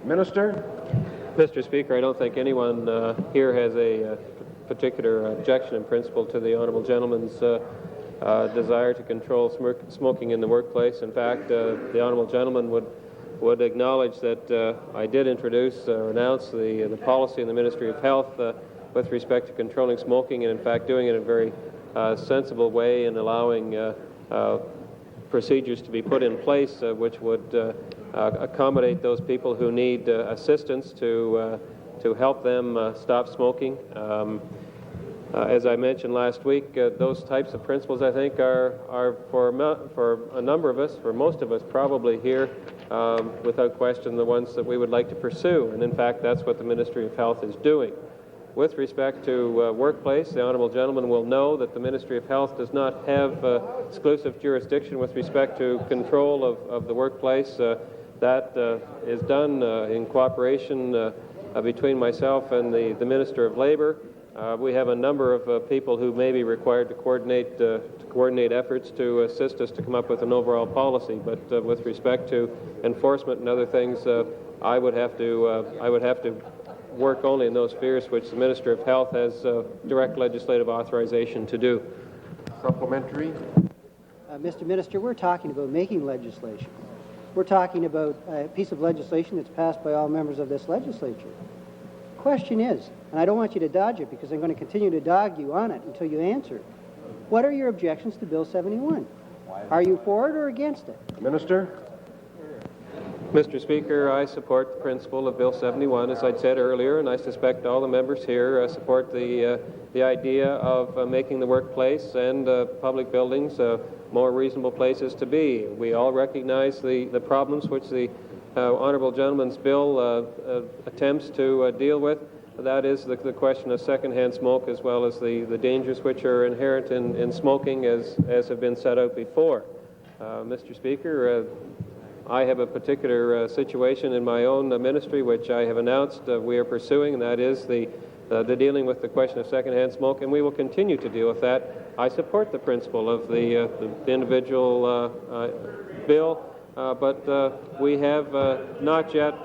Minister? Mr. Speaker, I don't think anyone here has a particular objection in principle to the honourable gentleman's desire to control smoking in the workplace. In fact, the honourable gentleman would acknowledge that I did introduce or announce the policy in the Ministry of Health with respect to controlling smoking, and in fact doing it in a very sensible way and allowing procedures to be put in place which would accommodate those people who need assistance to help them stop smoking. As I mentioned last week, those types of principles, I think, are for a number of us, for most of us probably here, without question, the ones that we would like to pursue. And in fact, that's what the Ministry of Health is doing. With respect to workplace, the honourable gentleman will know that the Ministry of Health does not have exclusive jurisdiction with respect to control of the workplace. That is done in cooperation between myself and the Minister of Labour. We have a number of people who may be required to coordinate efforts to assist us to come up with an overall policy. But with respect to enforcement and other things, I would have to work only in those spheres which the Minister of Health has direct legislative authorization to do. Supplementary. Mr. Minister, we're talking about making legislation. We're talking about a piece of legislation that's passed by all members of this legislature. Question is, and I don't want you to dodge it because I'm going to continue to dog you on it until you answer, what are your objections to Bill 71? Are you for it or against it? Minister? Mr. Speaker, I support the principle of Bill 71, as I said earlier, and I suspect all the members here support the idea of making the workplace and public buildings more reasonable places to be. We all recognize the problems which the honourable gentleman's bill attempts to deal with. That is the question of secondhand smoke, as well as the dangers which are inherent in smoking, as have been set out before. Mr. Speaker, I have a particular situation in my own ministry which I have announced we are pursuing, and that is the dealing with the question of secondhand smoke, and we will continue to deal with that. I support the principle of the individual bill, but we have not yet,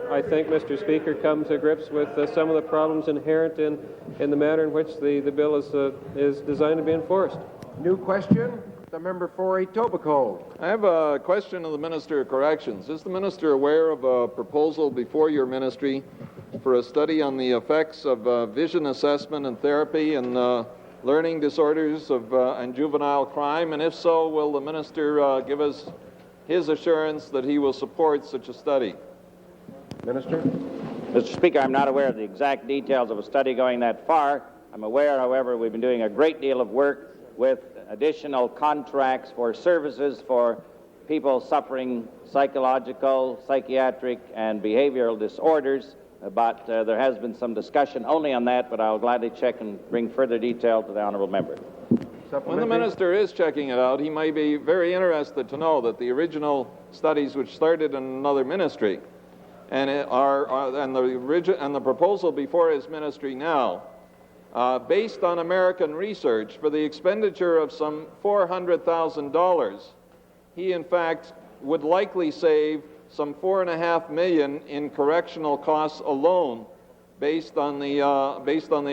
I think, Mr. Speaker, come to grips with some of the problems inherent in the manner in which the bill is designed to be enforced. New question. The member for Etobicoke. I have a question of the Minister of Corrections. Is the Minister aware of a proposal before your ministry for a study on the effects of vision assessment and therapy and learning disorders and juvenile crime? And if so, will the Minister give us his assurance that he will support such a study? Minister? Mr. Speaker, I'm not aware of the exact details of a study going that far. I'm aware, however, we've been doing a great deal of work with additional contracts for services for people suffering psychological, psychiatric, and behavioral disorders, but there has been some discussion only on that, but I'll gladly check and bring further detail to the honourable member. When the minister is checking it out, he may be very interested to know that the original studies, which started in another ministry, and the proposal before his ministry now, based on American research, for the expenditure of some $400,000, he in fact would likely save some $4.5 million in correctional costs alone, based on the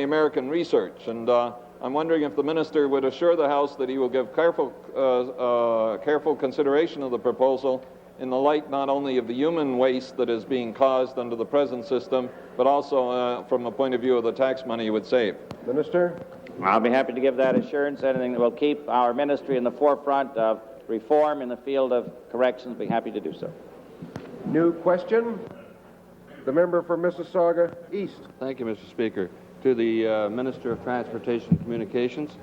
American research. And I'm wondering if the minister would assure the House that he will give careful consideration of the proposal in the light not only of the human waste that is being caused under the present system, but also from the point of view of the tax money it would save. Minister? I'll be happy to give that assurance. Anything that will keep our ministry in the forefront of reform in the field of corrections, be happy to do so. New question. The member for Mississauga East. Thank you, Mr. Speaker. To the Minister of Transportation and Communications.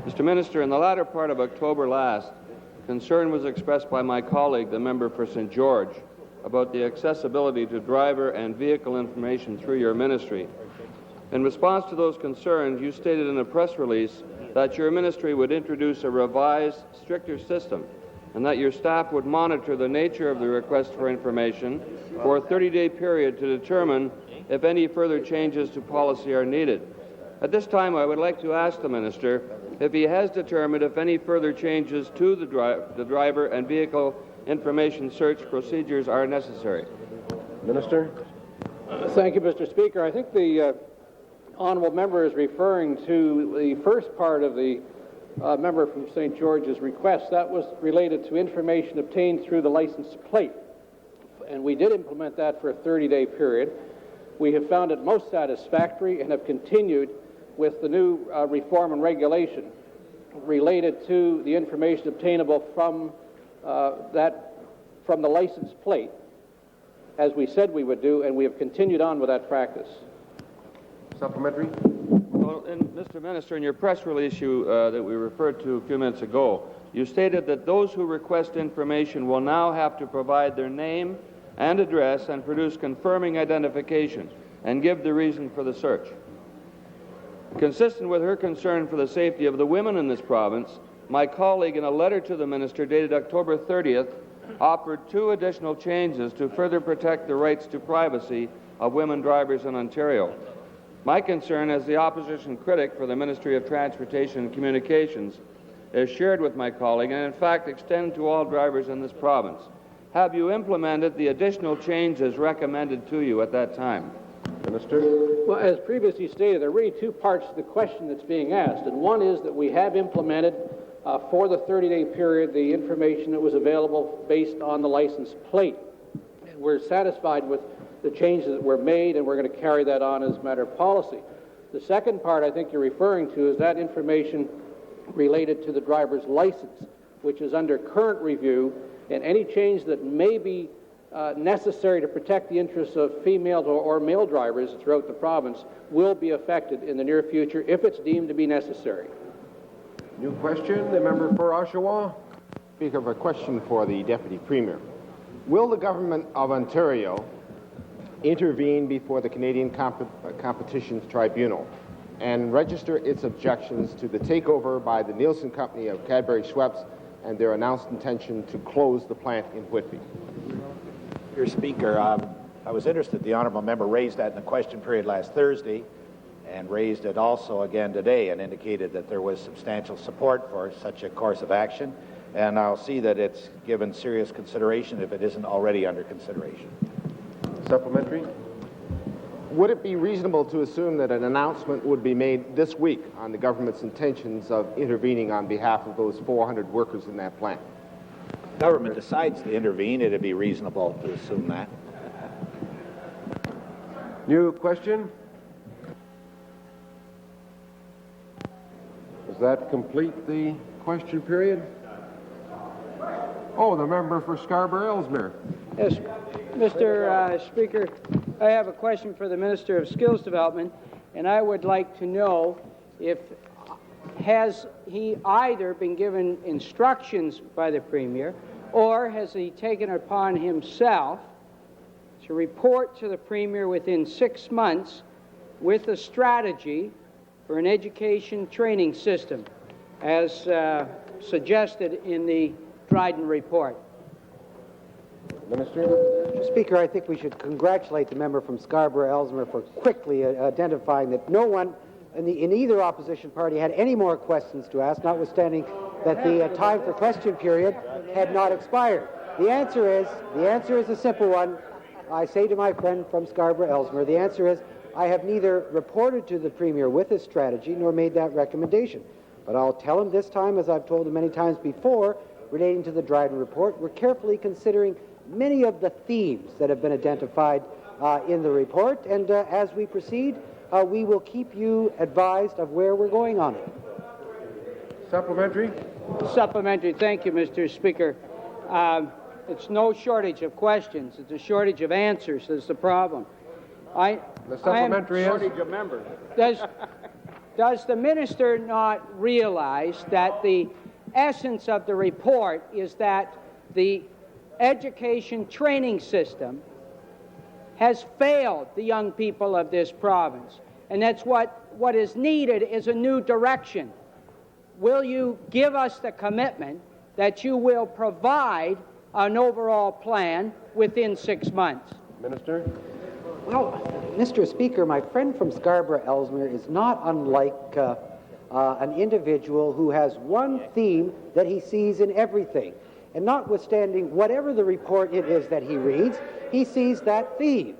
Mr. Minister, in the latter part of October last, concern was expressed by my colleague, the member for St. George, about the accessibility to driver and vehicle information through your ministry. In response to those concerns, you stated in a press release that your ministry would introduce a revised, stricter system, and that your staff would monitor the nature of the request for information for a 30-day period to determine if any further changes to policy are needed. At this time, I would like to ask the minister if he has determined if any further changes to the driver and vehicle information search procedures are necessary. Minister? Thank you, Mr. Speaker. I think the honourable member is referring to the first part of the member from St. George's request. That was related to information obtained through the license plate. And we did implement that for a 30-day period. We have found it most satisfactory and have continued with the new reform and regulation related to the information obtainable from the license plate, as we said we would do, and we have continued on with that practice. Supplementary. Well, Mr. Minister, in your press release that we referred to a few minutes ago, you stated that those who request information will now have to provide their name and address and produce confirming identification and give the reason for the search. Consistent with her concern for the safety of the women in this province, my colleague, in a letter to the minister dated October 30th, offered 2 additional changes to further protect the rights to privacy of women drivers in Ontario. My concern as the opposition critic for the Ministry of Transportation and Communications is shared with my colleague and in fact extend to all drivers in this province. Have you implemented the additional changes recommended to you at that time? Minister? Well, as previously stated, there are really 2 parts to the question that's being asked. And one is that we have implemented for the 30-day period the information that was available based on the license plate. And we're satisfied with the changes that were made, and we're going to carry that on as a matter of policy. The second part I think you're referring to is that information related to the driver's license, which is under current review, and any change that may be necessary to protect the interests of female or male drivers throughout the province will be affected in the near future if it's deemed to be necessary. New question, the member for Oshawa. Speaker, I have a question for the Deputy Premier. Will the Government of Ontario intervene before the Canadian Competition Tribunal and register its objections to the takeover by the Nielsen Company of Cadbury Schweppes and their announced intention to close the plant in Whitby? Your Speaker, I was interested the honourable member raised that in the question period last Thursday and raised it also again today and indicated that there was substantial support for such a course of action, and I'll see that it's given serious consideration if it isn't already under consideration. Supplementary. Would it be reasonable to assume that an announcement would be made this week on the government's intentions of intervening on behalf of those 400 workers in that plant? Government decides to intervene, it'd be reasonable to assume that. New question. Does that complete the question period? Oh, the member for Scarborough-Ellesmere. Yes, Mr. Speaker, I have a question for the Minister of Skills Development, and I would like to know if has he either been given instructions by the Premier Or has he taken it upon himself to report to the Premier within 6 months with a strategy for an education training system, as suggested in the Dryden report? Minister? Mr. Speaker, I think we should congratulate the member from Scarborough-Ellesmere for quickly identifying that no one in either opposition party had any more questions to ask, notwithstanding that the time for question period had not expired. The answer is a simple one. I say to my friend from Scarborough-Ellesmere, the answer is I have neither reported to the Premier with his strategy nor made that recommendation. But I'll tell him this time, as I've told him many times before, relating to the Dryden report, we're carefully considering many of the themes that have been identified in the report, and as we proceed, we will keep you advised of where we're going on it. Supplementary? Supplementary. Thank you, Mr. Speaker. It's no shortage of questions. It's a shortage of answers that's the problem. The supplementary is? Shortage of members. Does the minister not realize that the essence of the report is that the education training system has failed the young people of this province, and that's what is needed is a new direction? Will you give us the commitment that you will provide an overall plan within 6 months? Minister? Well, Mr. Speaker, my friend from Scarborough-Ellesmere is not unlike an individual who has one theme that he sees in everything. And notwithstanding whatever the report it is that he reads, he sees that theme.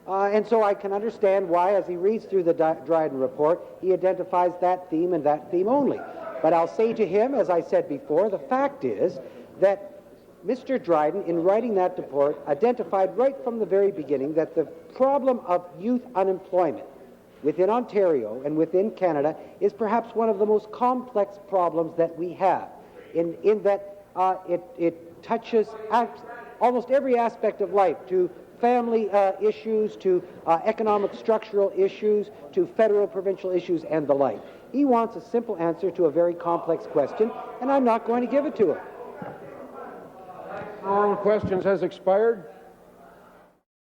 And so I can understand why, as he reads through the Dryden report, he identifies that theme and that theme only. But I'll say to him, as I said before, the fact is that Mr. Dryden, in writing that report, identified right from the very beginning that the problem of youth unemployment within Ontario and within Canada is perhaps one of the most complex problems that we have, in that it touches almost every aspect of life, to family issues, to economic structural issues, to federal, provincial issues, and the like. He wants a simple answer to a very complex question, and I'm not going to give it to him. All questions has expired.